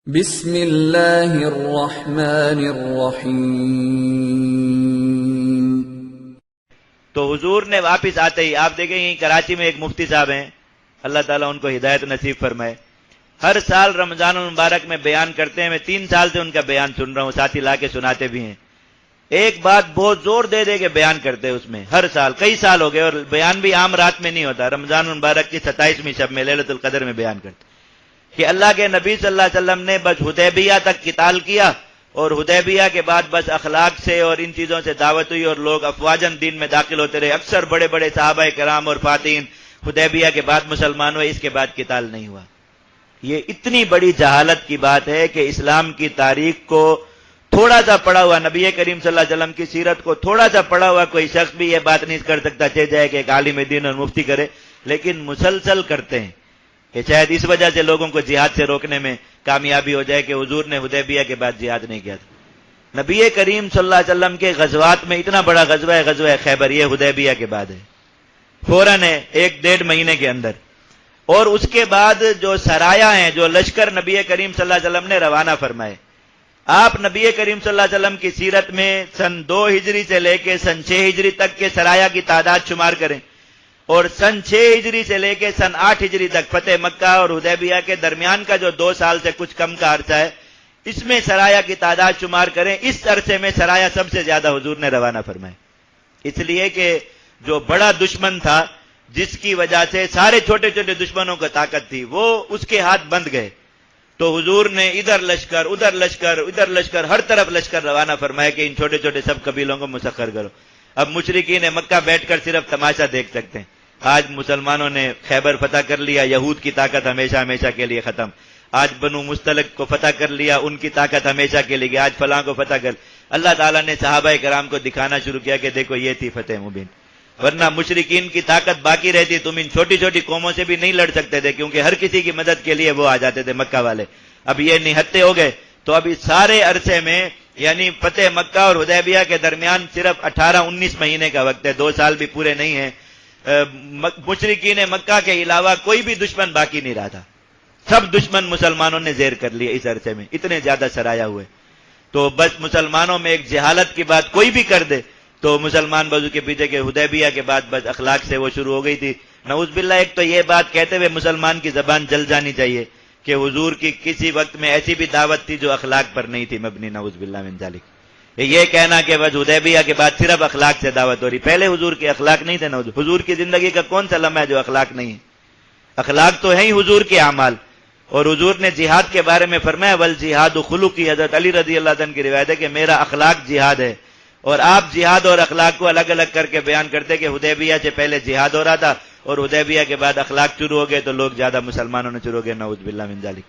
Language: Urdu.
بسم اللہ الرحمن الرحیم۔ تو حضور نے واپس آتے ہی آپ دیکھیں گے کراچی میں ایک مفتی صاحب ہیں، اللہ تعالیٰ ان کو ہدایت نصیب فرمائے، ہر سال رمضان المبارک میں بیان کرتے ہیں۔ میں 3 سال سے ان کا بیان سن رہا ہوں، ساتھی لا کے سناتے بھی ہیں۔ ایک بات بہت زور دے دے کے بیان کرتے ہیں اس میں، ہر سال کئی سال ہو گئے، اور بیان بھی عام رات میں نہیں ہوتا، رمضان المبارک کی 27ویں شب میں لیلۃ القدر میں بیان کرتے کہ اللہ کے نبی صلی اللہ علیہ وسلم نے بس حدیبیہ تک قتال کیا، اور حدیبیہ کے بعد بس اخلاق سے اور ان چیزوں سے دعوت ہوئی اور لوگ افواجن دین میں داخل ہوتے رہے۔ اکثر بڑے بڑے صحابہ کرام اور فاتحین حدیبیہ کے بعد مسلمان ہوئے، اس کے بعد قتال نہیں ہوا۔ یہ اتنی بڑی جہالت کی بات ہے کہ اسلام کی تاریخ کو تھوڑا سا پڑھا ہوا، نبی کریم صلی اللہ علیہ وسلم کی سیرت کو تھوڑا سا پڑھا ہوا کوئی شخص بھی یہ بات نہیں کر سکتا چہ جائے کہ ایک عالم دین اور مفتی کرے، لیکن مسلسل کرتے ہیں کہ شاید اس وجہ سے لوگوں کو جہاد سے روکنے میں کامیابی ہو جائے کہ حضور نے حدیبیہ کے بعد جہاد نہیں کیا تھا۔ نبی کریم صلی اللہ علیہ وسلم کے غزوات میں اتنا بڑا غزوہ ہے غزوہ خیبر، یہ حدیبیہ کے بعد ہے، فوراً ہے 1-1.5 مہینے کے اندر۔ اور اس کے بعد جو سرایا ہیں، جو لشکر نبی کریم صلی اللہ علیہ وسلم نے روانہ فرمائے، آپ نبی کریم صلی اللہ علیہ وسلم کی سیرت میں سن 2 ہجری سے لے کے سن 6 ہجری تک کے سرایا کی تعداد شمار کریں، اور سن 6 ہجری سے لے کے سن 8 ہجری تک فتح مکہ اور حدیبیہ کے درمیان کا جو 2 سال سے کچھ کم کا عرصہ ہے، اس میں سرایا کی تعداد شمار کریں، اس عرصے میں سرایا سب سے زیادہ حضور نے روانہ فرمائے، اس لیے کہ جو بڑا دشمن تھا جس کی وجہ سے سارے چھوٹے چھوٹے دشمنوں کو طاقت تھی، وہ اس کے ہاتھ بند گئے، تو حضور نے ادھر لشکر ادھر لشکر ادھر لشکر ہر طرف لشکر روانہ فرمایا کہ ان چھوٹے چھوٹے سب قبیلوں کو مسخر کرو۔ اب مشرکین مکہ بیٹھ کر صرف تماشا دیکھ سکتے ہیں۔ آج مسلمانوں نے خیبر فتح کر لیا، یہود کی طاقت ہمیشہ ہمیشہ کے لیے ختم۔ آج بنو مستلق کو فتح کر لیا، ان کی طاقت ہمیشہ کے لیے، آج فلاں کو فتح کر۔ اللہ تعالیٰ نے صحابہ کرام کو دکھانا شروع کیا کہ دیکھو یہ تھی فتح مبین، ورنہ مشرکین کی طاقت باقی رہتی، تم ان چھوٹی چھوٹی قوموں سے بھی نہیں لڑ سکتے تھے، کیونکہ ہر کسی کی مدد کے لیے وہ آ جاتے تھے مکہ والے۔ اب یہ نہتے ہو گئے، تو اب اس سارے عرصے میں یعنی فتح مکہ اور حدیبیہ کے درمیان صرف 18-19 مہینے کا وقت ہے، 2 سال بھی پورے نہیں ہیں۔ مشرکین مکہ کے علاوہ کوئی بھی دشمن باقی نہیں رہا تھا، سب دشمن مسلمانوں نے زیر کر لیے اس عرصے میں، اتنے زیادہ سرایا ہوئے۔ تو بس مسلمانوں میں ایک جہالت کی بات کوئی بھی کر دے تو مسلمان بازو کے پیچھے کے حدیبیہ کے بعد بس اخلاق سے وہ شروع ہو گئی تھی۔ نعوذ باللہ، ایک تو یہ بات کہتے ہوئے مسلمان کی زبان جل جانی چاہیے کہ حضور کی کسی وقت میں ایسی بھی دعوت تھی جو اخلاق پر نہیں تھی مبنی، نعوذ باللہ من ذالک۔ یہ کہنا کہ بس حدیبیہ کے بعد صرف اخلاق سے دعوت ہو رہی، پہلے حضور کے اخلاق نہیں تھے۔ نعوذ، حضور کی زندگی کا کون سا لمحہ ہے جو اخلاق نہیں ہے؟ اخلاق تو ہے ہی حضور کے اعمال۔ اور حضور نے جہاد کے بارے میں فرمایا والجہاد خلقی، حضرت علی رضی اللہ عنہ کی روایت ہے کہ میرا اخلاق جہاد ہے، اور آپ جہاد اور اخلاق کو الگ الگ کر کے بیان کرتے کہ حدیبیہ سے پہلے جہاد ہو رہا تھا اور حدیبیہ کے بعد اخلاق شروع ہو گئے تو لوگ زیادہ مسلمانوں نے شروع ہو گئے، نعوذ باللہ من ذالک۔